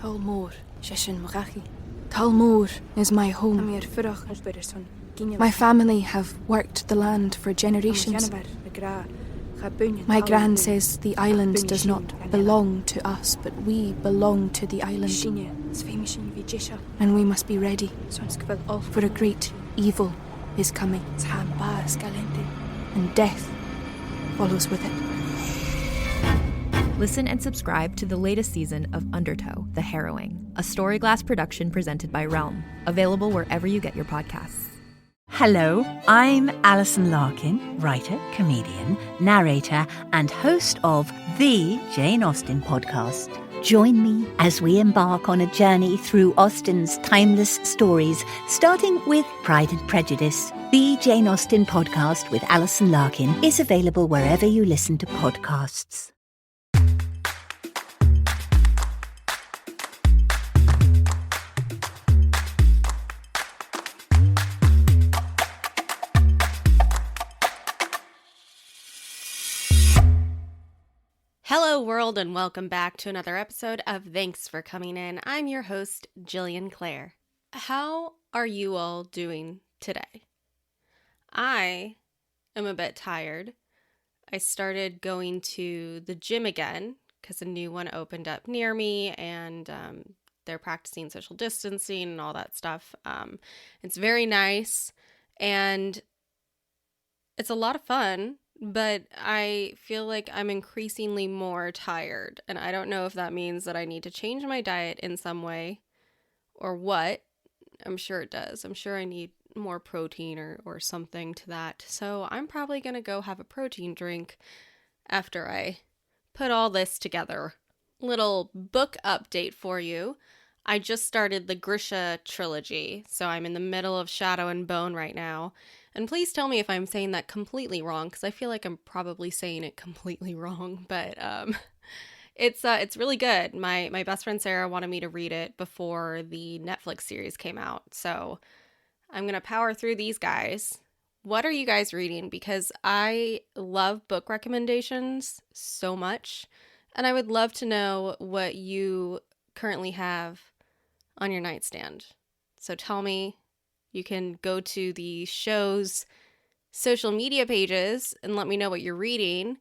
Talmor, Shishin Marachi. Talmor is my home. My family have worked the land for generations. My gran says the island does not belong to us, but we belong to the island. And we must be ready, for a great evil is coming, and death follows with it. Listen and subscribe to the latest season of Undertow, The Harrowing, a Storyglass production presented by Realm, available wherever you get your podcasts. Hello, I'm Alison Larkin, writer, comedian, narrator, and host of the Jane Austen podcast. Join me as we embark on a journey through Austen's timeless stories, starting with Pride and Prejudice. The Jane Austen podcast with Alison Larkin is available wherever you listen to podcasts. Hello world and welcome back to another episode of Thanks for Coming In. I'm your host, Jillian Clare. How are you all doing today? I am a bit tired. I started going to the gym again because a new one opened up near me and they're practicing social distancing and all that stuff. It's very nice and it's a lot of fun. But I feel like I'm increasingly more tired, and I don't know if that means that I need to change my diet in some way or what. I'm sure it does. I'm sure I need more protein or something to that. So I'm probably going to go have a protein drink after I put all this together. Little book update for you. I just started the Grisha trilogy, so I'm in the middle of Shadow and Bone right now. And please tell me if I'm saying that completely wrong, because I feel like I'm probably saying it completely wrong. But it's really good. My best friend Sarah wanted me to read it before the Netflix series came out, so I'm gonna power through these guys. What are you guys reading? Because I love book recommendations so much, and I would love to know what you currently have on your nightstand. So tell me. You can go to the show's social media pages and let me know what you're reading.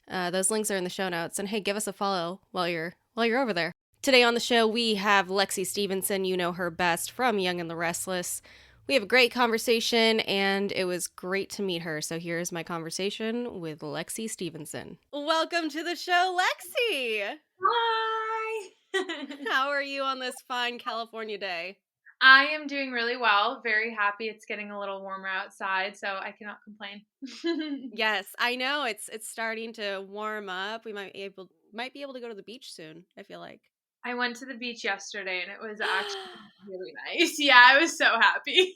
Those links are in the show notes. And hey, give us a follow while you're over there. Today on the show, we have Lexie Stevenson. You know her best from Young and The Restless. We have a great conversation, and it was great to meet her. So here's my conversation with Lexie Stevenson. Welcome to the show, Lexie. Hi. How are you on this fine California day? I am doing really well. Very happy. It's getting a little warmer outside, so I cannot complain. Yes, I know it's starting to warm up. We might be able to go to the beach soon, I feel like. I went to the beach yesterday and it was actually really nice. Yeah, I was so happy.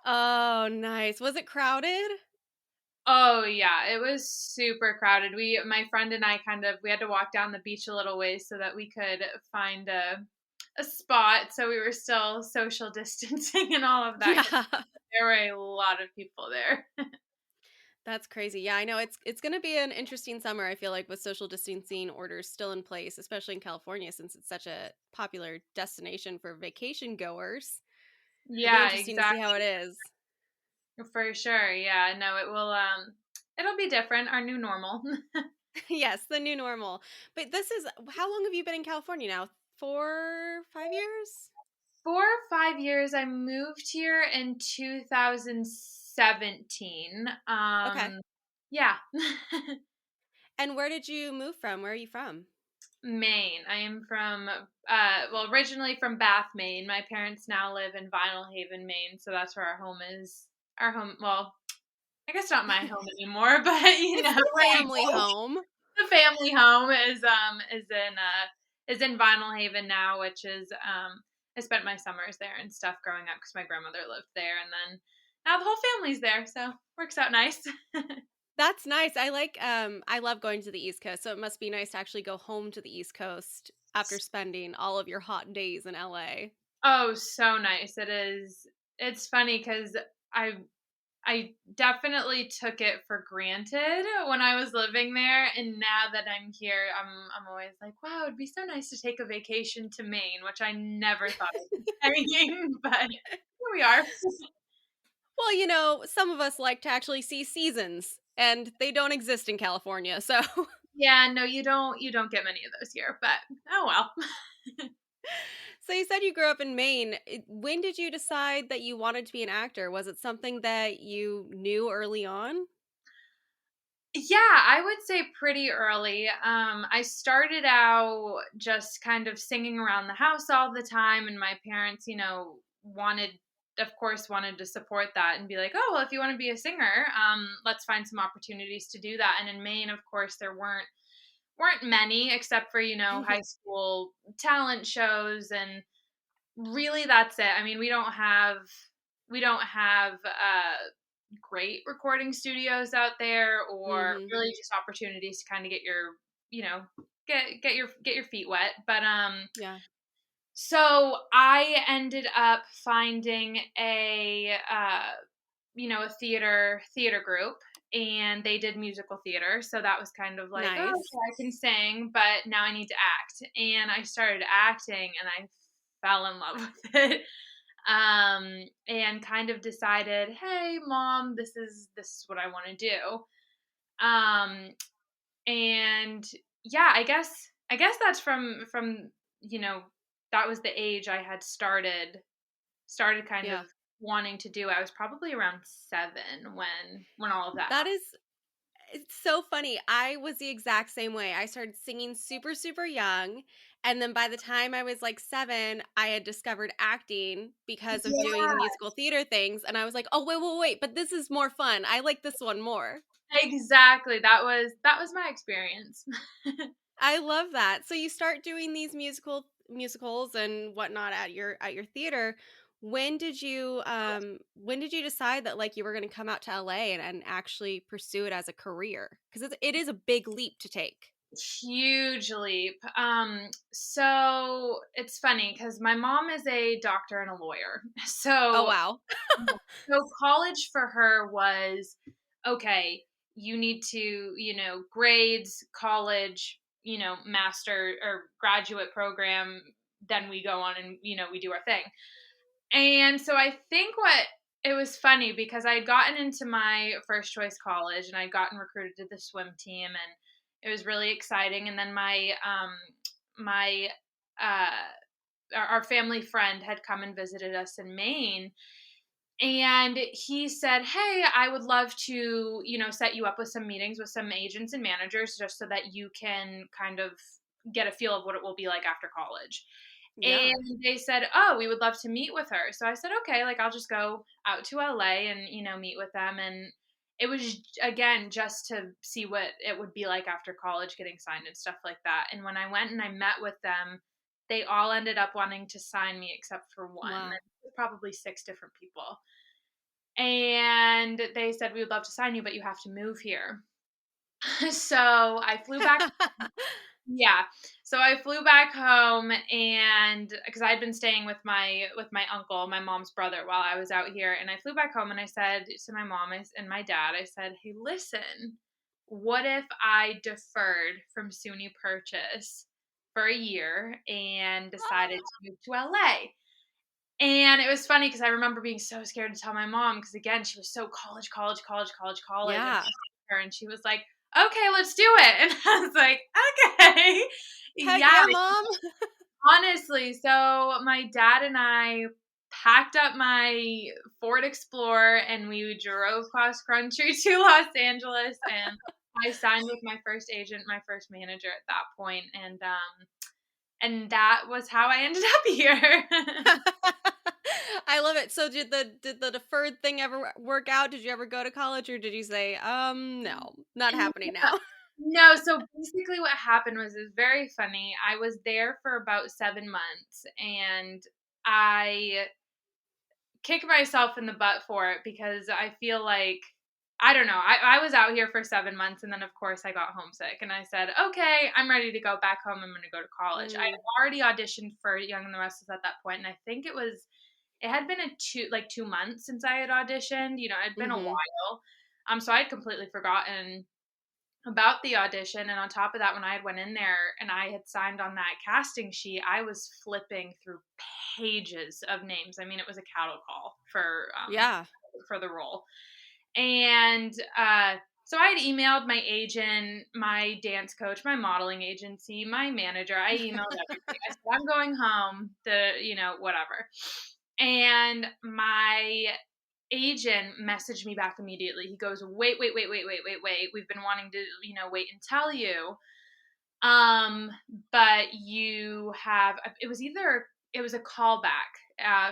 Oh, nice. Was it crowded? Oh yeah, it was super crowded. My friend and I we had to walk down the beach a little ways so that we could find a spot, so we were still social distancing and all of that. Yeah. There were a lot of people there. That's crazy. Yeah, I know it's going to be an interesting summer, I feel like, with social distancing orders still in place, especially in California since it's such a popular destination for vacation goers. Yeah, It'll be interesting exactly. to see how it is. For sure. Yeah, no, it'll be different, our new normal. Yes, the new normal. But how long have you been in California now? 4, 5 years? 4 or 5 years. I moved here in 2017. Okay. Yeah. And where did you move from? Where are you from? Maine. I am from, originally from Bath, Maine. My parents now live in Vinyl Haven, Maine, so that's where our home is. Our home, well, I guess not my home anymore, but It's the family home. The family home is in Vinyl Haven now, which is I spent my summers there and stuff growing up because my grandmother lived there, and then now the whole family's there, so works out nice. That's nice. I love going to the East Coast, so it must be nice to actually go home to the East Coast after spending all of your hot days in LA. Oh, so nice. It is. It's funny because I definitely took it for granted when I was living there, and now that I'm here, I'm always like, wow, it'd be so nice to take a vacation to Maine, which I never thought I'd be saying, but here we are. Well, some of us like to actually see seasons, and they don't exist in California. So, Yeah, no, you don't get many of those here, but oh well. so you said you grew up in Maine. When did you decide that you wanted to be an actor? Was it something that you knew early on? Yeah, I would say pretty early. I started out just kind of singing around the house all the time, and my parents, wanted, of course, wanted to support that and be like, "Oh, well, if you want to be a singer, let's find some opportunities to do that." And in Maine, of course, there weren't many except for high school talent shows, and really that's it. I mean, we don't have great recording studios out there, or Hmm. really just opportunities to kind of get your you know get your feet wet. But Yeah. so I ended up finding a theater group, and they did musical theater, so that was kind of like, oh, Nice. okay, I can sing, but now I need to act. And I started acting, and I fell in love with it. And kind of decided, hey mom, this is what I want to do. um and yeah, I guess that's from you know that was the age I had started kind of Yeah. wanting to do. I was probably around 7 when all of that That happened. is It's so funny. I was the exact same way. I started singing super, super young. And then by the time I was like 7, I had discovered acting because of doing the Yeah, musical theater things. And I was like, oh, wait, wait, wait, but this is more fun. I like this one more. exactly. That was my experience. I love that. So you start doing these musicals and whatnot at your theater. When did you decide that like you were going to come out to LA and actually pursue it as a career? Because it is a big leap to take. Huge leap. So it's funny because my mom is a doctor and a lawyer. Oh, So wow. so college for her was, okay, you need to, grades, college, master or graduate program, then we go on and, we do our thing. And so I think what it was funny because I had gotten into my first choice college, and I'd gotten recruited to the swim team, and it was really exciting. And then my uh our family friend had come and visited us in Maine, and he said, "Hey, I would love to, set you up with some meetings with some agents and managers just so that you can kind of get a feel of what it will be like after college." Yeah. And they said, "Oh, we would love to meet with her." So I said, "Okay, like I'll just go out to LA and, meet with them." And it was again just to see what it would be like after college, getting signed and stuff like that. And when I went and I met with them, they all ended up wanting to sign me except for one. Wow. Probably 6 different people. And they said, "We would love to sign you, but you have to move here." So I flew back. Yeah. So I flew back home, and because I'd been staying with my uncle, my mom's brother, while I was out here, and I flew back home and I said to my mom and my dad, I said, "Hey, listen, what if I deferred from SUNY Purchase for a year and decided to move to LA?" And it was funny because I remember being so scared to tell my mom because, again, she was so college, college, college, college, college, and I Yeah. was her, and she was like, "Okay, let's do it." And I was like, "Okay." Heck Yeah, yeah, mom. honestly. So my dad and I packed up my Ford Explorer, and we drove cross country to Los Angeles, and I signed with my first agent, my first manager at that point, and that was how I ended up here. I love it. So did the deferred thing ever work out? Did you ever go to college, or did you say, no, not happening now? No, so basically what happened was, it's very funny. I was there for about 7 months, and I kick myself in the butt for it because I feel like, I don't know. I was out here for 7 months, and then of course I got homesick, and I said, okay, I'm ready to go back home. I'm going to go to college. I Mm, had already auditioned for Young and the Restless at that point, and I think it had been 2 months since I had auditioned. You know, it had been a Mm-hmm. while. So I had completely forgotten about the audition. And on top of that, when I had went in there and I had signed on that casting sheet, I was flipping through pages of names. I mean, it was a cattle call Yeah. for the role. And so I had emailed my agent, my dance coach, my modeling agency, my manager. I emailed everything. I said, I'm going home, whatever. And my agent messaged me back immediately. He goes, wait. We've been wanting to, wait and tell you. But it was a callback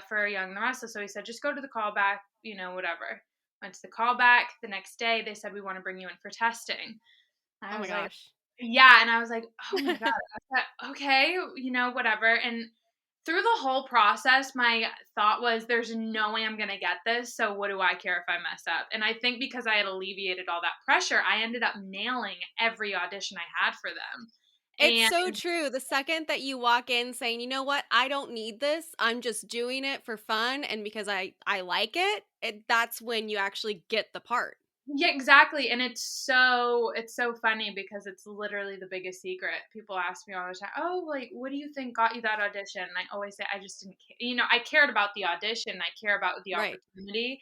for Young and The Restless. So he said, just go to the callback, whatever. Went to the callback the next day. They said, we want to bring you in for testing. Oh I my was like, gosh. yeah. And I was like, oh my God. I said, okay, whatever. And through the whole process, my thought was, there's no way I'm going to get this. So what do I care if I mess up? And I think because I had alleviated all that pressure, I ended up nailing every audition I had for them. It's And so true. The second that you walk in saying, you know what, I don't need this, I'm just doing it for fun and because I like it, that's when you actually get the part. yeah, exactly. And it's so funny because it's literally the biggest secret. People ask me all the time, oh, like, what do you think got you that audition? And I always say, I just didn't care. I cared about the audition. I care about the Right. opportunity,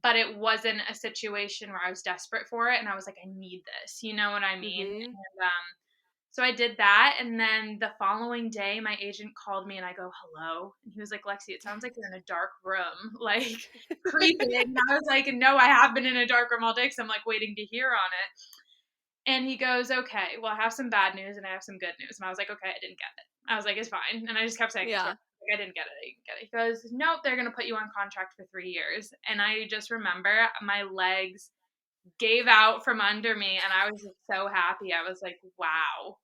but it wasn't a situation where I was desperate for it. And I was like, I need this. You know what I mean? Mm-hmm. And, so I did that. And then the following day, my agent called me and I go, hello. And he was like, Lexie, it sounds like you're in a dark room, like creeping. And I was like, no, I have been in a dark room all day because I'm like waiting to hear on it. And he goes, okay, well, I have some bad news and I have some good news. And I was like, okay, I didn't get it. I was like, it's fine. And I just kept saying, Yeah. I didn't get it. He goes, nope, they're going to put you on contract for 3 years. And I just remember my legs gave out from under me and I was just so happy. I was like, wow,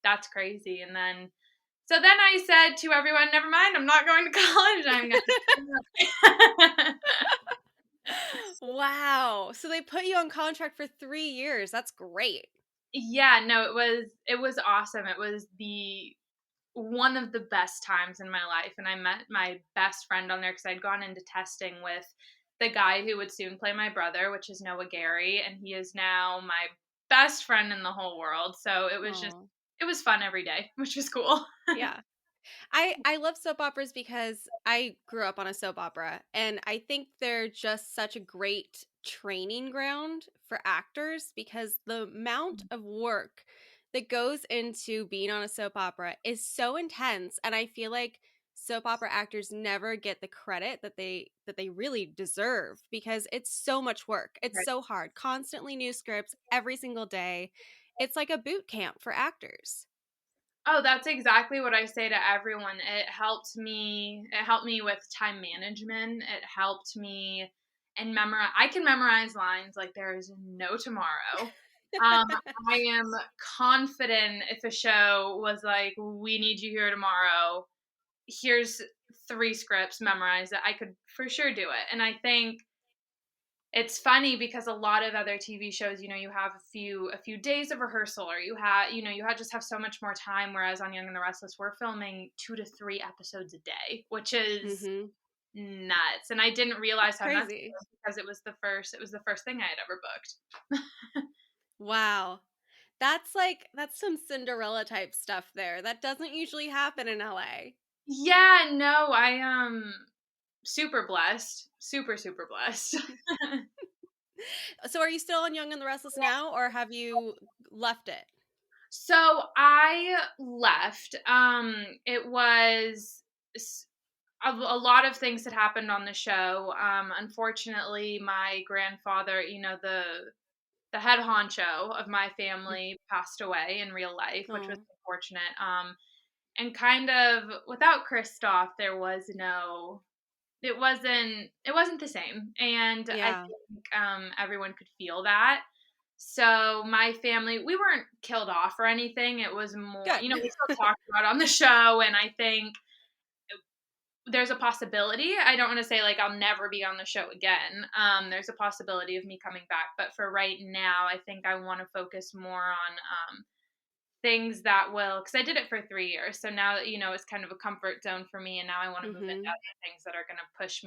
that's crazy. And then I said to everyone, never mind, I'm not going to college. I'm going Wow. So they put you on contract for 3 years. That's great. yeah, no, it was awesome. It was one of the best times in my life. And I met my best friend on there because I'd gone into testing with the guy who would soon play my brother, which is Noah Gary. And he is now my best friend in the whole world. So it was Aw. it was fun every day, which was cool. Yeah. I love soap operas because I grew up on a soap opera and I think they're just such a great training ground for actors because the amount of work that goes into being on a soap opera is so intense and I feel like soap opera actors never get the credit that they really deserve because it's so much work. It's so hard. Constantly new scripts every single day. It's like a boot camp for actors. Oh, that's exactly what I say to everyone. It helped me. It helped me with time management. It helped me and memorize. I can memorize lines like there is no tomorrow. I am confident if a show was like, "We need you here tomorrow. Here's 3 scripts. Memorize it." I could for sure do it. And I think it's funny because a lot of other TV shows, you have a few days of rehearsal, or just have so much more time. Whereas on Young and the Restless, we're filming 2 to 3 episodes a day, which is Mhm. nuts. And I didn't realize how nuts it Crazy. was because it was the first thing I had ever booked. Wow. That's some Cinderella type stuff there. That doesn't usually happen in LA. Yeah, no, I am super blessed, super blessed. So are you still on Young and the Restless now or have you left it? So I left. It was a lot of things had happened on the show. Unfortunately, my grandfather, the head honcho of my family, passed away in real life, which was Oh. unfortunate. And kind of without Christoph, it wasn't the same, and I Yeah. think everyone could feel that. So my family, we weren't killed off or anything. It was more, Good. we still talked about it on the show, and I think there's a possibility. I don't want to say like I'll never be on the show again. There's a possibility of me coming back, but for right now, I think I want to focus more on things that will, because I did it for 3 years. So now that, it's kind of a comfort zone for me. And now I want to move into Mm-hmm. other things that are going to push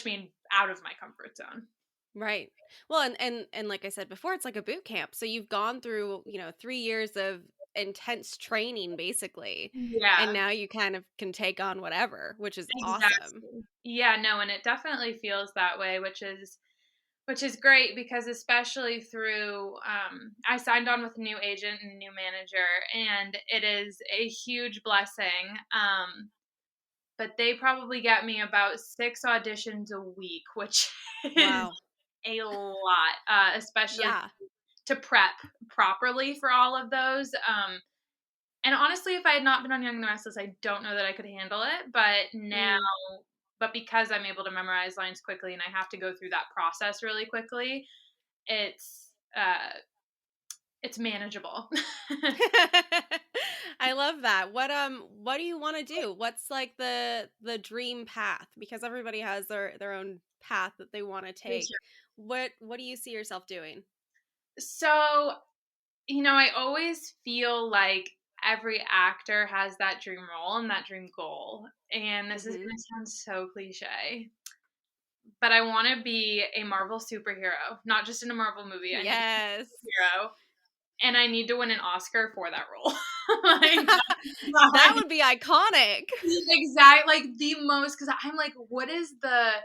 me out of my comfort zone. Right. Well, and like I said before, it's like a boot camp. So you've gone through, 3 years of intense training basically. And Yeah, now you kind of can take on whatever, which is awesome. exactly. Yeah, no, and it definitely feels that way, which is great, because especially through I signed on with a new agent and a new manager, and it is a huge blessing. But they probably get me about 6 auditions a week, which is Wow. a lot, especially Yeah. to prep properly for all of those. And honestly, if I had not been on Young and the Restless, I don't know that I could handle it. But now, Mm. but because I'm able to memorize lines quickly and I have to go through that process really quickly, it's it's manageable. I love that. What do you want to do? What's like the dream path? Because everybody has their own path that they want to take. What do you see yourself doing? So, I always feel like every actor has that dream role and that dream goal. And this is going Mhm. to sound so cliche, but I want to be a Marvel superhero, not just in a Marvel movie. I need to be Yes. a superhero, and I need to win an Oscar for that role. Like, that's That like, would be iconic. exactly, like the most, because I'm like, what is the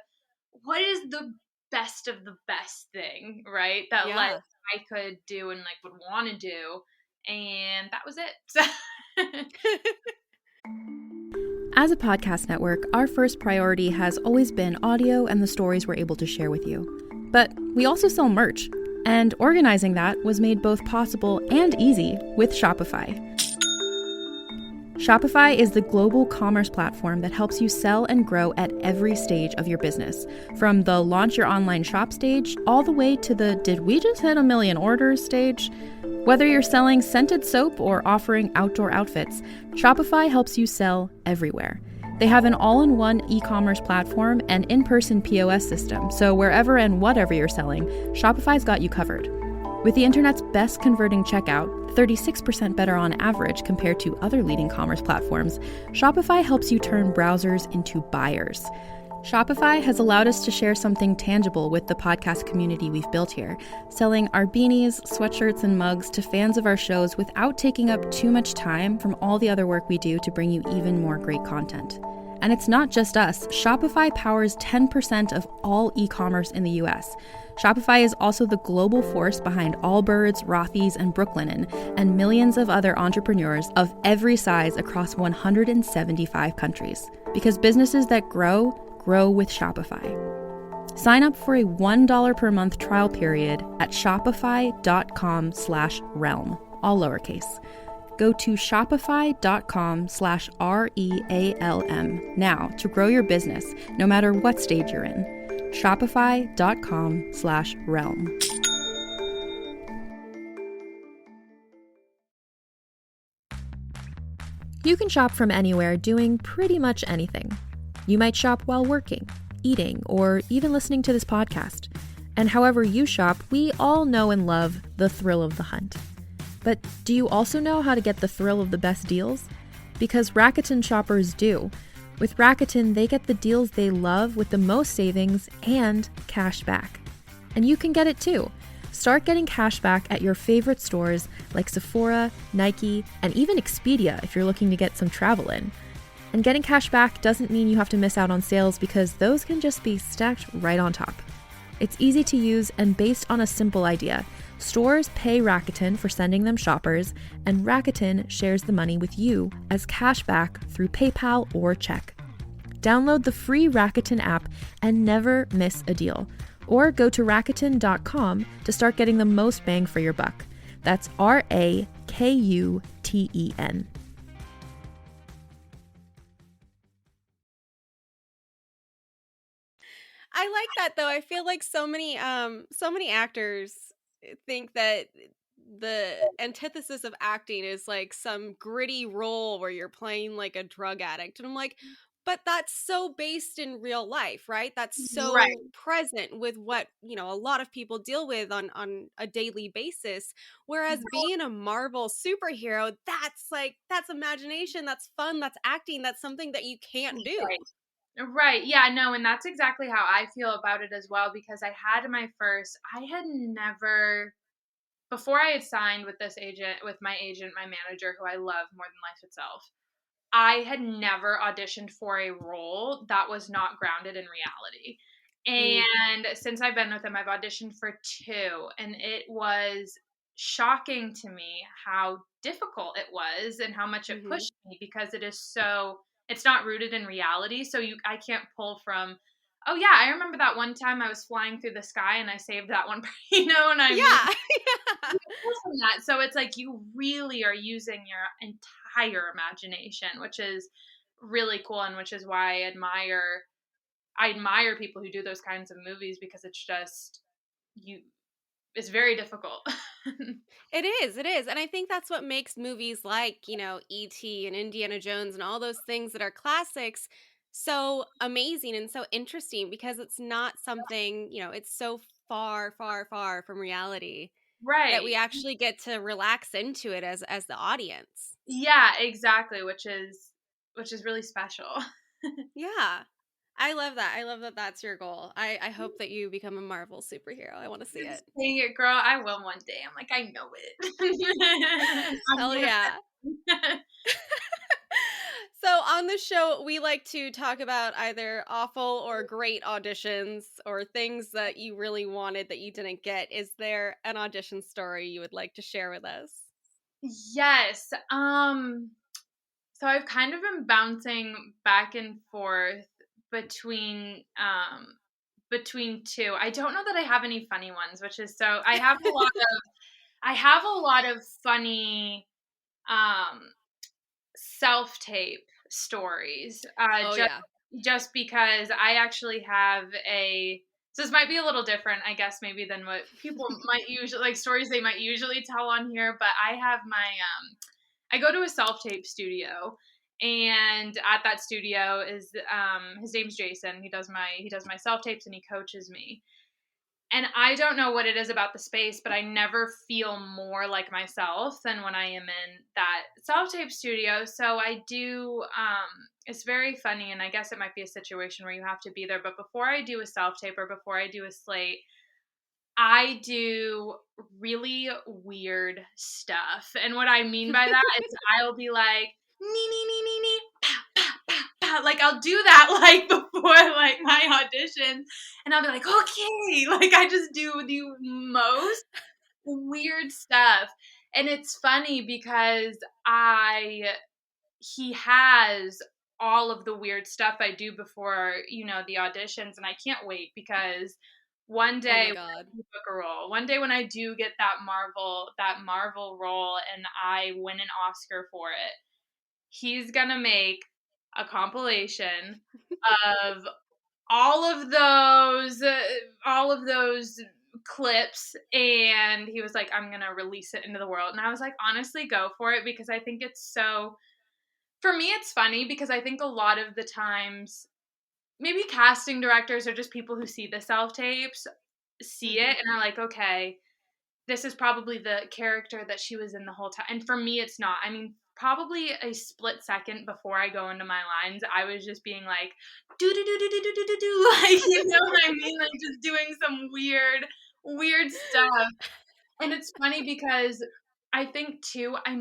best of the best thing, right? That like Yeah. I could do and like would want to do, and that was it. So As a podcast network, our first priority has always been audio and the stories we're able to share with you. But we also sell merch, and organizing that was made both possible and easy with Shopify. Shopify is the global commerce platform that helps you sell and grow at every stage of your business, from the launch your online shop stage all the way to the did we just hit a million orders stage. Whether you're selling scented soap or offering outdoor outfits, Shopify helps you sell everywhere. They have an all-in-one e-commerce platform and in-person POS system, so wherever and whatever you're selling, Shopify's got you covered. With the internet's best converting checkout, 36% better on average compared to other leading commerce platforms, Shopify helps you turn browsers into buyers. Shopify has allowed us to share something tangible with the podcast community we've built here, selling our beanies, sweatshirts, and mugs to fans of our shows without taking up too much time from all the other work we do to bring you even more great content. And it's not just us. Shopify powers 10% of all e-commerce in the US. Shopify is also the global force behind Allbirds, Rothy's, and Brooklinen, and millions of other entrepreneurs of every size across 175 countries. Because businesses that grow with Shopify. Sign up for a $1 per month trial period at shopify.com/realm, all lowercase. Go to shopify.com/REALM now to grow your business, no matter what stage you're in. Shopify.com/realm. You can shop from anywhere doing pretty much anything. You might shop while working, eating, or even listening to this podcast. And however you shop, we all know and love the thrill of the hunt. But do you also know how to get the thrill of the best deals? Because Rakuten shoppers do. With Rakuten, they get the deals they love with the most savings and cash back. And you can get it too. Start getting cash back at your favorite stores like Sephora, Nike, and even Expedia if you're looking to get some travel in. And getting cash back doesn't mean you have to miss out on sales, because those can just be stacked right on top. It's easy to use and based on a simple idea. Stores pay Rakuten for sending them shoppers, and Rakuten shares the money with you as cash back through PayPal or check. Download the free Rakuten app and never miss a deal. Or go to Rakuten.com to start getting the most bang for your buck. That's RAKUTEN. I like that though. I feel like so many actors think that the antithesis of acting is like some gritty role where you're playing like a drug addict. And I'm like, But that's so based in real life, right? That's so Right. present with what, a lot of people deal with on a daily basis. Whereas being a Marvel superhero, that's imagination, that's fun, that's acting, that's something that you can't do. Right. Right. Yeah, no, and that's exactly how I feel about it as well, because I had never, before I had signed with my agent, my manager, who I love more than life itself, I had never auditioned for a role that was not grounded in reality. Mm, And since I've been with him, I've auditioned for two, and it was shocking to me how difficult it was and how much it mm-hmm. pushed me, because it's not rooted in reality. So I can't pull from, oh yeah, I remember that one time I was flying through the sky and I saved that one, you know what I mean? Yeah. You pull from that. So it's like you really are using your entire imagination, which is really cool, and which is why I admire people who do those kinds of movies, because it's just it's very difficult. It is. And I think that's what makes movies like, E.T. and Indiana Jones and all those things that are classics so amazing and so interesting, because it's not something, it's so far, far, far from reality that we Right. actually get to relax into it as the audience. Yeah, exactly, which is really special. Yeah. I love that. I love that that's your goal. I hope that you become a Marvel superhero. I want to see it. Dang it, girl, I will one day. I'm like, I know it. I'm Hell yeah. gonna So on the show, we like to talk about either awful or great auditions or things that you really wanted that you didn't get. Is there an audition story you would like to share with us? Yes. So I've kind of been bouncing back and forth between between two. I don't know that I have any funny ones, which is so I have a lot of funny um self-tape stories. Oh Just yeah. just because I actually have a so this might be a little different, I guess, maybe than what people might usually, like, stories they might usually tell on here, but I go to a self-tape studio, and at that studio is his name's Jason. He does my self-tapes and he coaches me. And I don't know what it is about the space, but I never feel more like myself than when I am in that self-tape studio. So I do it's very funny, and I guess it might be a situation where you have to be there, but before I do a self-tape or before I do a slate, I do really weird stuff. And what I mean by that is I'll be like, nee, nee, nee, nee, nee, pow, pow, pow, pow. Like, I'll do that, like, before, like, my auditions. And I'll be like, okay. Like, I just do the most weird stuff. And it's funny because he has all of the weird stuff I do before, the auditions. And I can't wait, because one Oh day my when I god. do book a role, one day when I do get that Marvel role and I win an Oscar for it, he's gonna make a compilation of all of those clips, and he was like, I'm gonna release it into the world. And I was like, honestly, go for it, because I think it's so, for me, it's funny, because I think a lot of the times, maybe casting directors or just people who see the self tapes see Hmm. it and are like, okay, this is probably the character that she was in the whole time. And for me, it's not. I mean, probably a split second before I go into my lines, I was just being like, do do do do do do do do do, like, you know what I mean? Like, just doing some weird stuff. And it's funny because I think too, I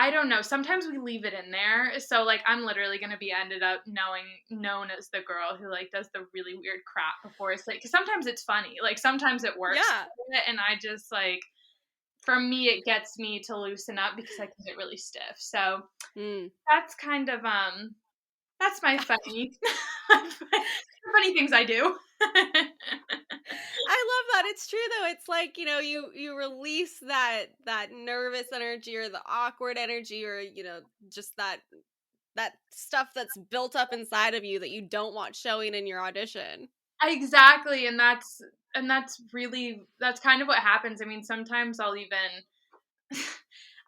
don't know. Sometimes we leave it in there. So, like, I'm literally gonna be ended up known as the girl who, like, does the really weird crap before it's like, 'cause sometimes it's funny. Like, sometimes it works, Yeah. and I just, like, for me, it gets me to loosen up because I can get really stiff. So Mm. that's kind of that's my funny funny things I do. I love that. It's true though. It's like, you release that nervous energy or the awkward energy, or, just that stuff that's built up inside of you that you don't want showing in your audition. Exactly, and that's kind of what happens. I mean, sometimes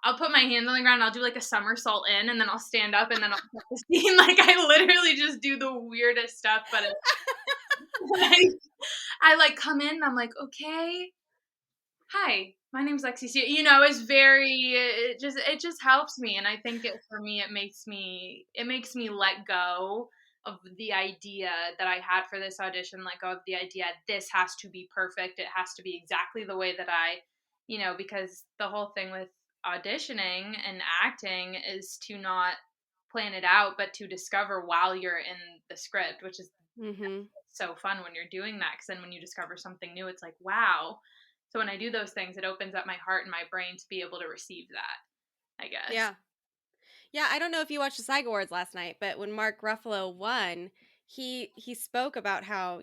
I'll put my hands on the ground, I'll do like a somersault in, and then I'll stand up, and then I'll start the scene. Like, I literally just do the weirdest stuff, but I like come in and I'm like, okay, hi, my name's Lexie. You know, it's very, it just helps me. And I think for me, it makes me let go of the idea that I had for this audition, let go of the idea this has to be perfect. It has to be exactly the way that because the whole thing with auditioning and acting is to not plan it out, but to discover while you're in the script, which is so fun when you're doing that. Because then when you discover something new, it's like, wow. So when I do those things, it opens up my heart and my brain to be able to receive that, I guess. Yeah. Yeah, I don't know if you watched the SAG Awards last night, but when Mark Ruffalo won, he spoke about how,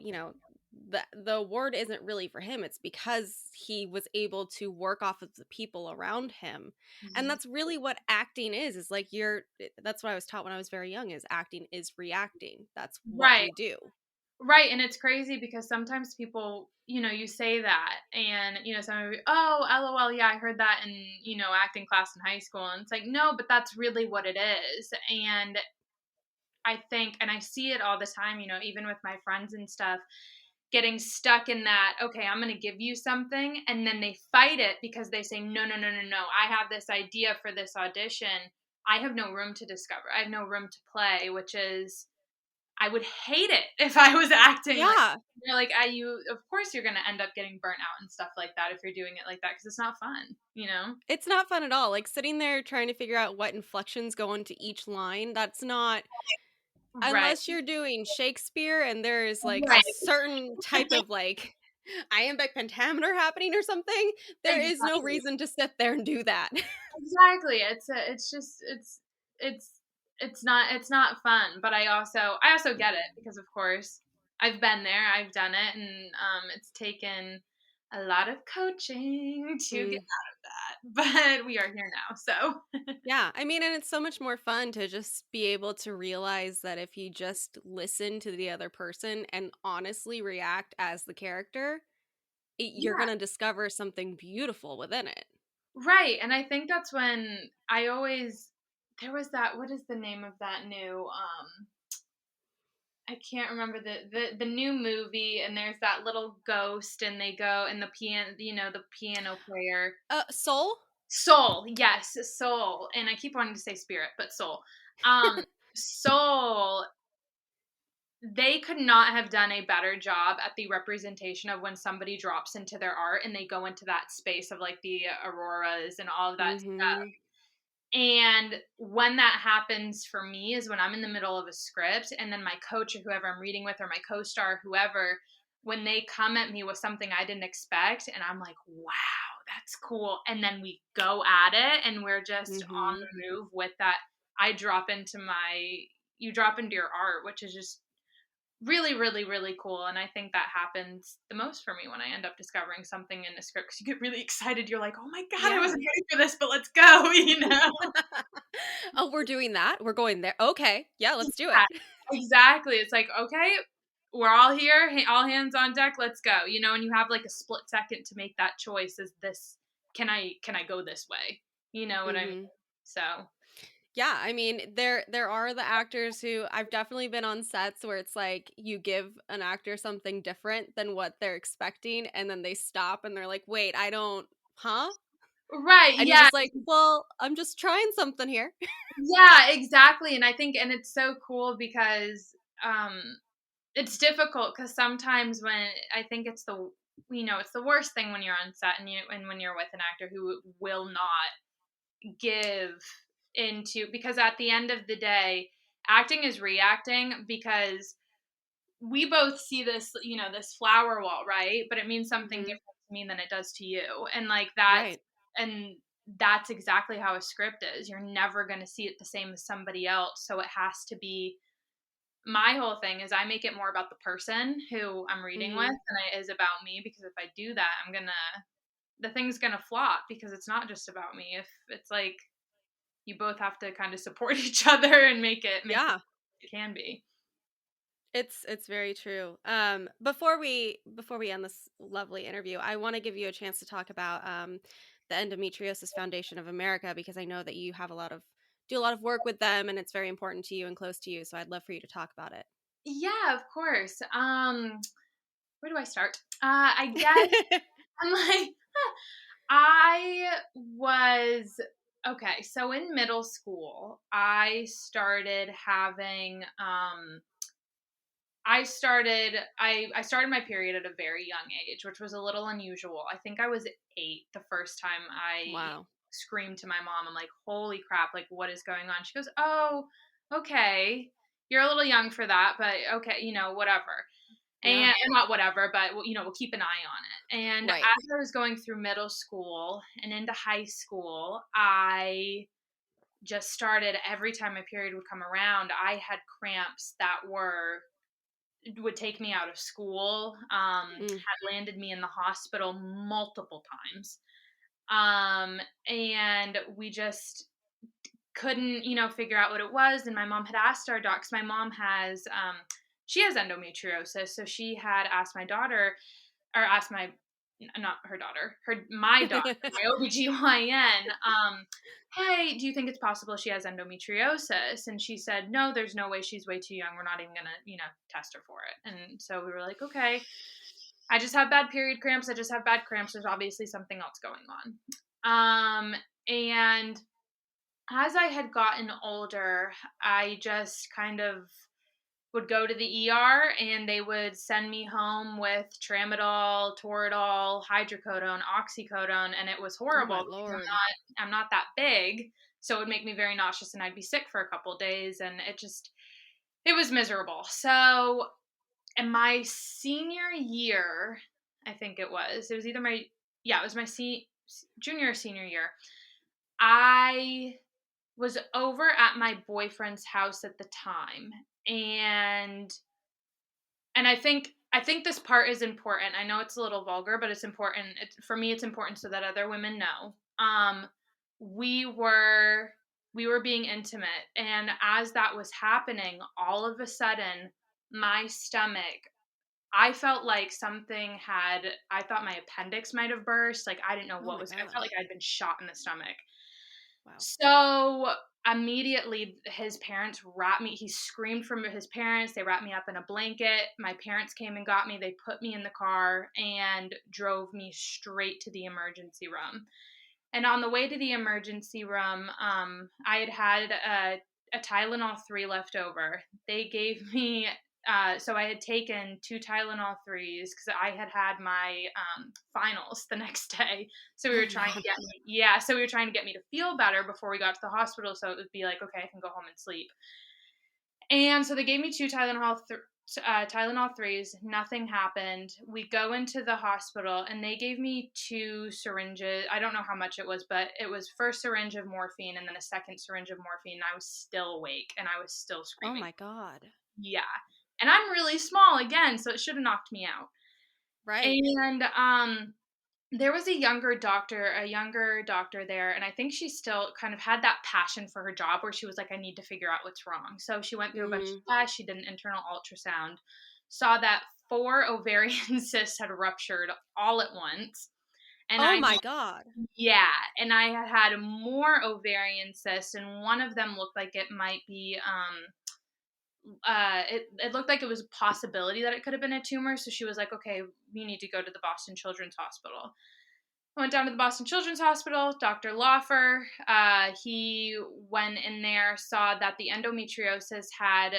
the award isn't really for him. It's because he was able to work off of the people around him. And that's really what acting is like that's what I was taught when I was very young, is acting is reacting. That's what we do. Right. And it's crazy because sometimes people, you say that and, somebody will be, oh, LOL. Yeah, I heard that in, acting class in high school. And it's like, no, but that's really what it is. And I think, and I see it all the time, even with my friends and stuff, getting stuck in that, okay, I'm going to give you something. And then they fight it because they say, no, no, no, no, no. I have this idea for this audition. I have no room to discover. I have no room to play, which is, I would hate it if I was acting. Yeah. Of course you're going to end up getting burnt out and stuff like that if you're doing it like that, because it's not fun, It's not fun at all. Like sitting there trying to figure out what inflections go into each line. That's not, unless you're doing Shakespeare and there's like a certain type of like iambic pentameter happening or something, there is no reason to sit there and do that. Exactly. It's not fun, but I also get it because of course I've been there, I've done it, and it's taken a lot of coaching to get out of that, but we are here now, so. Yeah, I mean, and it's so much more fun to just be able to realize that if you just listen to the other person and honestly react as the character, you're going to discover something beautiful within it. Right, and I think that's when there was that, what is the name of that new, I can't remember the new movie, and there's that little ghost, and they go, and the piano player. Soul? Soul, yes, Soul. And I keep wanting to say spirit, but Soul. Soul, they could not have done a better job at the representation of when somebody drops into their art and they go into that space of like the auroras and all of that stuff. And when that happens for me is when I'm in the middle of a script, and then my coach or whoever I'm reading with, or my co-star, whoever, when they come at me with something I didn't expect, and I'm like, wow, that's cool. And then we go at it and we're just on the move with that. You drop into your art, which is just really, really, really cool. And I think that happens the most for me when I end up discovering something in a script, because you get really excited. You're like, oh my God, I wasn't ready for this, but let's go, Oh, we're doing that. We're going there. Okay. Yeah, let's do it. Exactly. It's like, okay, we're all here, all hands on deck, let's go. And you have like a split second to make that choice. Is this, can I go this way? You know what I mean? So. Yeah, I mean, there are the actors who, I've definitely been on sets where it's like you give an actor something different than what they're expecting, and then they stop and they're like, wait, I don't, huh? Right, and you're just like, well, I'm just trying something here. Yeah, exactly. And I think, and it's so cool because it's difficult, because sometimes when I think it's it's the worst thing when you're on set and when you're with an actor who will not give into, because at the end of the day, acting is reacting, because we both see this, this flower wall, right? But it means something different to me than it does to you. And like that, Right. and that's exactly how a script is. You're never going to see it the same as somebody else. So it has to be, my whole thing is I make it more about the person who I'm reading with than it is about me, because if I do that, the thing's going to flop, because it's not just about me. If it's like, you both have to kind of support each other and make it can be. It's very true. Before we end this lovely interview, I want to give you a chance to talk about the Endometriosis Foundation of America, because I know that you have do a lot of work with them, and it's very important to you and close to you. So I'd love for you to talk about it. Yeah, of course. Where do I start? I guess I'm like, I was okay. So in middle school, I started having I started my period at a very young age, which was a little unusual. I think I was 8 the first time I Wow. screamed to my mom. I'm like, "Holy crap, like what is going on?" She goes, "Oh, okay. You're a little young for that, but okay, whatever." Yeah. And not whatever, but we'll keep an eye on it. And Right. as I was going through middle school and into high school, I just started every time my period would come around, I had cramps that would take me out of school, Mm. had landed me in the hospital multiple times. And we just couldn't, figure out what it was. And my mom had asked our doc, 'cause my mom has, she has endometriosis. So she had asked my daughter, or asked not her daughter, my daughter, my OBGYN, hey, do you think it's possible she has endometriosis? And she said, no, there's no way, she's way too young. We're not even going to, test her for it. And so we were like, okay, I just have bad period cramps. I just have bad cramps. There's obviously something else going on. And as I had gotten older, I just kind of would go to the ER and they would send me home with tramadol, Toradol, hydrocodone, oxycodone, and it was Oh horrible my because Lord. I'm not that big, so it would make me very nauseous and I'd be sick for a couple of days, and it was miserable. So in my senior year, I think it was either it was my junior or senior year. I was over at my boyfriend's house at the time, and I think this part is important. I know it's a little vulgar, but it's important. For me, it's important so that other women know. We were being intimate, and as that was happening, all of a sudden, my stomach, I felt like I thought my appendix might have burst. Like, I didn't know Oh what my I God. felt like I'd been shot in the stomach. Wow. So immediately his parents he screamed from his parents. They wrapped me up in a blanket. My parents came and got me. They put me in the car and drove me straight to the emergency room. And on the way to the emergency room, I had a Tylenol 3 left over. They gave me, so I had taken 2 Tylenol 3s because I had my finals the next day. So we Oh were trying to man. get me to feel better before we got to the hospital. So it would be like, okay, I can go home and sleep. And so they gave me 2 Tylenol 3s. Nothing happened. We go into the hospital and they gave me 2 syringes. I don't know how much it was, but it was first syringe of morphine and then a second syringe of morphine. And I was still awake and I was still Oh screaming. my God. Yeah. And I'm really small again, so it should have knocked me out. Right. And there was a younger doctor there, and I think she still kind of had that passion for her job where she was like, I need to figure out what's wrong. So she went through a bunch of tests. She did an internal ultrasound, saw that 4 ovarian cysts had ruptured all at once. And Oh my God. yeah, and I had more ovarian cysts, and one of them looked like it might be, it looked like it was a possibility that it could have been a tumor. So she was like, okay, we need to go to the Boston Children's Hospital. I went down to the Boston Children's Hospital. Dr. Laufer, he went in there, saw that the endometriosis had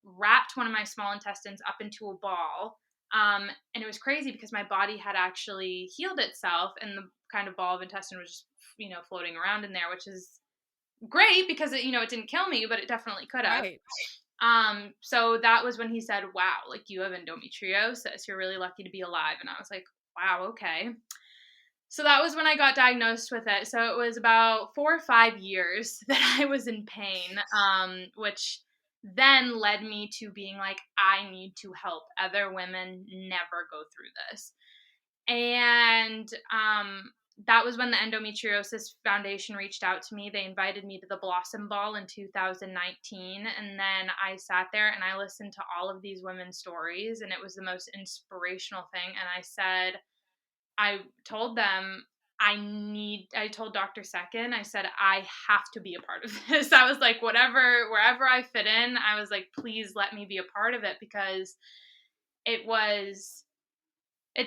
wrapped one of my small intestines up into a ball. And it was crazy because my body had actually healed itself, and the kind of ball of intestine was just, floating around in there, which is great because it didn't kill me, but it definitely could have. Right. So that was when he said, wow, like, you have endometriosis. You're really lucky to be alive. And I was like, wow, okay. So that was when I got diagnosed with it. So it was about 4 or 5 years that I was in pain, which then led me to being like, I need to help other women never go through this. And that was when the Endometriosis Foundation reached out to me. They invited me to the Blossom Ball in 2019. And then I sat there and I listened to all of these women's stories, and it was the most inspirational thing. And I told them, I told Dr. Second, I said, I have to be a part of this. I was like, wherever I fit in, I was like, please let me be a part of it, because it's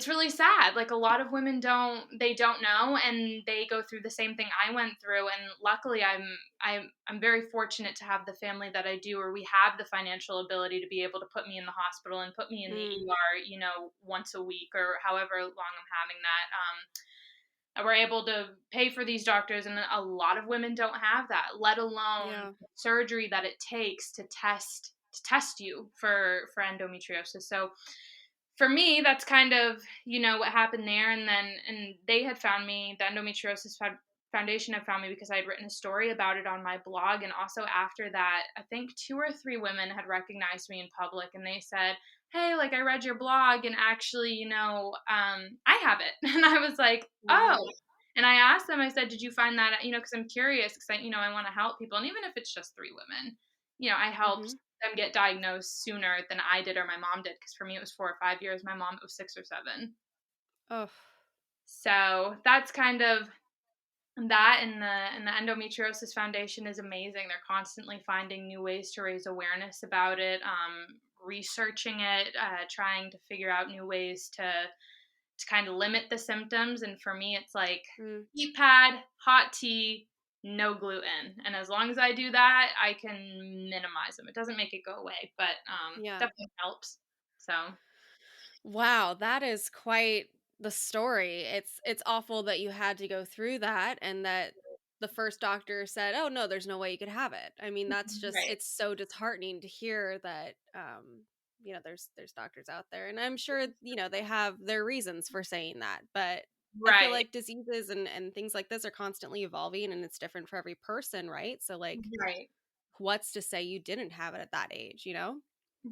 really sad. Like, a lot of women don't know, and they go through the same thing I went through. And luckily I'm very fortunate to have the family that I do, where we have the financial ability to be able to put me in the hospital and put me in the ER, once a week or however long I'm having that. And we're able to pay for these doctors, and a lot of women don't have that, let alone surgery that it takes to test you for endometriosis. So for me, that's kind of, what happened there. And they had found me, the Endometriosis Foundation had found me because I had written a story about it on my blog. And also after that, I think 2 or 3 women had recognized me in public, and they said, hey, like, I read your blog, and actually, I have it. And I was like, Wow. oh. And I asked them, I said, did you find that, because I'm curious, because I want to help people. And even if it's just 3 women, I helped them get diagnosed sooner than I did or my mom did. Because for me, it was 4 or 5 years. My mom, it was 6 or 7. Oh. So that's kind of that. And the Endometriosis Foundation is amazing. They're constantly finding new ways to raise awareness about it, researching it, trying to figure out new ways to kind of limit the symptoms. And for me, it's like heat pad, hot tea, no gluten. And as long as I do that, I can minimize them. It doesn't make it go away, but definitely helps. So. Wow, that is quite the story. It's awful that you had to go through that, and that the first doctor said, "Oh no, there's no way you could have it." I mean, that's just Right. it's so disheartening to hear that there's doctors out there, and I'm sure, they have their reasons for saying that, but I feel Right. like diseases and things like this are constantly evolving, and it's different for every person, right? So like, Right. what's to say you didn't have it at that age,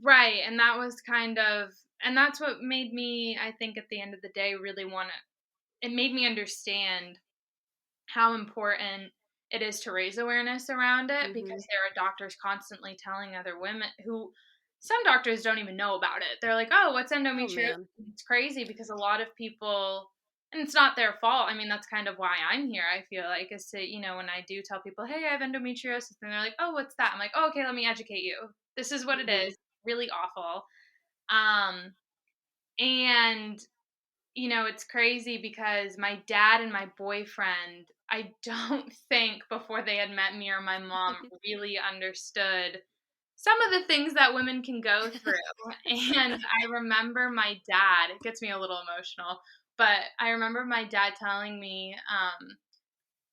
Right. And that was and that's what made me, I think, at the end of the day, really it made me understand how important it is to raise awareness around it, because there are doctors constantly telling other women some doctors don't even know about it. They're like, oh, what's endometriosis? man. It's crazy, because a lot of people, and it's not their fault. I mean, that's kind of why I'm here, I feel like, is to, when I do tell people, hey, I have endometriosis, and they're like, oh, what's that? I'm like, oh, okay, let me educate you. This is what it is. Really awful. And it's crazy, because my dad and my boyfriend, I don't think before they had met me or my mom, really understood some of the things that women can go through. And I remember my dad, it gets me a little emotional, but I remember my dad telling me,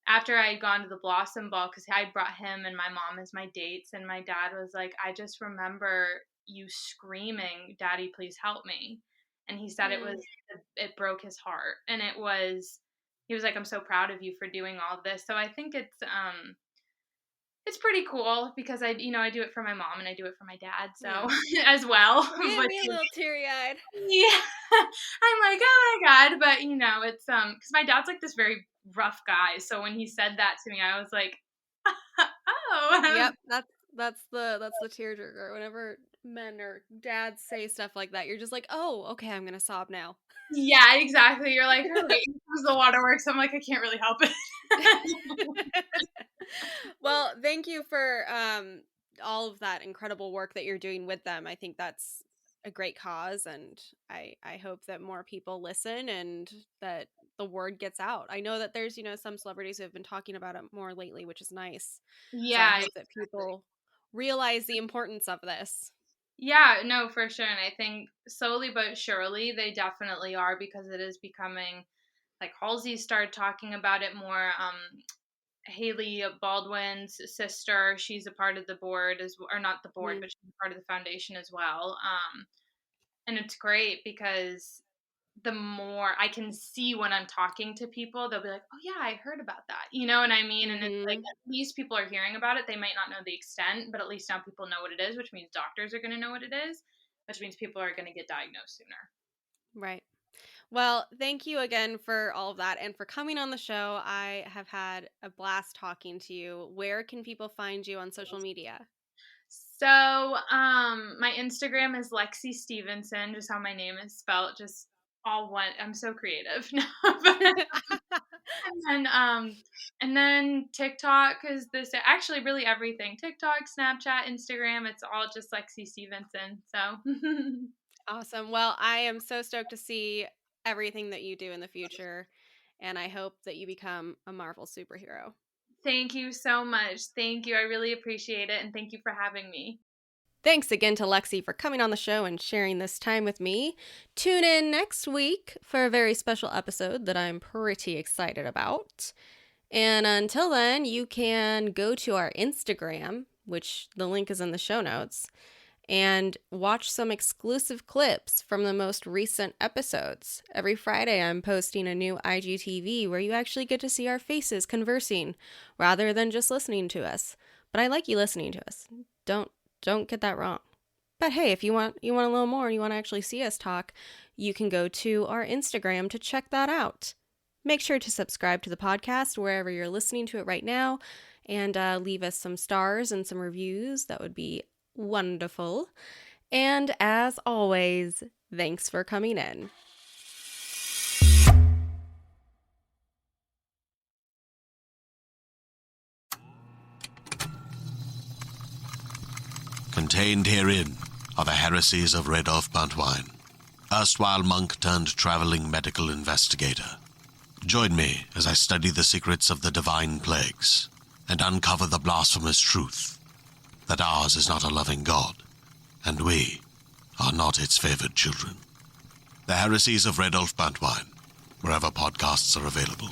after I had gone to the Blossom Ball, because I brought him and my mom as my dates, and my dad was like, I just remember you screaming, Daddy, please help me. And he said it broke his heart. And he was like, I'm so proud of you for doing all this. So I think it's pretty cool, because I do it for my mom and I do it for my dad. So as well. Yeah, But me a little teary-eyed. yeah, I'm like, oh my God. But it's, cause my dad's like this very rough guy. So when he said that to me, I was like, oh. Yep, that's the tearjerker. Whenever men or dads say stuff like that, you're just like, oh, okay, I'm gonna sob now. Yeah, exactly. You're like, all right, this is a lot of work. So I'm like, I can't really help it. Well, thank you for all of that incredible work that you're doing with them. I think that's a great cause, and I hope that more people listen and that the word gets out. I know that there's, some celebrities who have been talking about it more lately, which is nice. So I Yeah. hope that people realize the importance of this. Yeah, no, for sure. And I think slowly but surely they definitely are, because it is becoming, like, Halsey started talking about it more. Haley Baldwin's sister, she's a part of the board, or not the board, but she's a part of the foundation as well. And it's great, because the more I can see when I'm talking to people, they'll be like, oh yeah, I heard about that. You know what I mean? And it's like, at least people are hearing about it. They might not know the extent, but at least now people know what it is, which means doctors are going to know what it is, which means people are going to get diagnosed sooner. Right. Well, thank you again for all of that and for coming on the show. I have had a blast talking to you. Where can people find you on social media? So, my Instagram is Lexie Stevenson, just how my name is spelled, just all one. I'm so creative. And then TikTok is actually really everything. TikTok, Snapchat, Instagram, it's all just Lexie Stevenson. So Awesome. Well, I am so stoked to see everything that you do in the future, and I hope that you become a Marvel superhero. thank you so much. Thank you. I really appreciate it. And thank you for having me. Thanks again to Lexie for coming on the show and sharing this time with me. Tune in next week for a very special episode that I'm pretty excited about. And until then, you can go to our Instagram, which the link is in the show notes, and watch some exclusive clips from the most recent episodes. Every Friday, I'm posting a new IGTV where you actually get to see our faces conversing rather than just listening to us. But I like you listening to us. Don't get that wrong. But hey, if you want a little more and you want to actually see us talk, you can go to our Instagram to check that out. Make sure to subscribe to the podcast wherever you're listening to it right now, and leave us some stars and some reviews. That would be wonderful. And as always, thanks for coming in. Contained herein are the heresies of Radolf Buntwine, erstwhile monk turned traveling medical investigator. Join me as I study the secrets of the divine plagues and uncover the blasphemous truth that ours is not a loving God, and we are not its favored children. The heresies of Radolf Buntwine, wherever podcasts are available.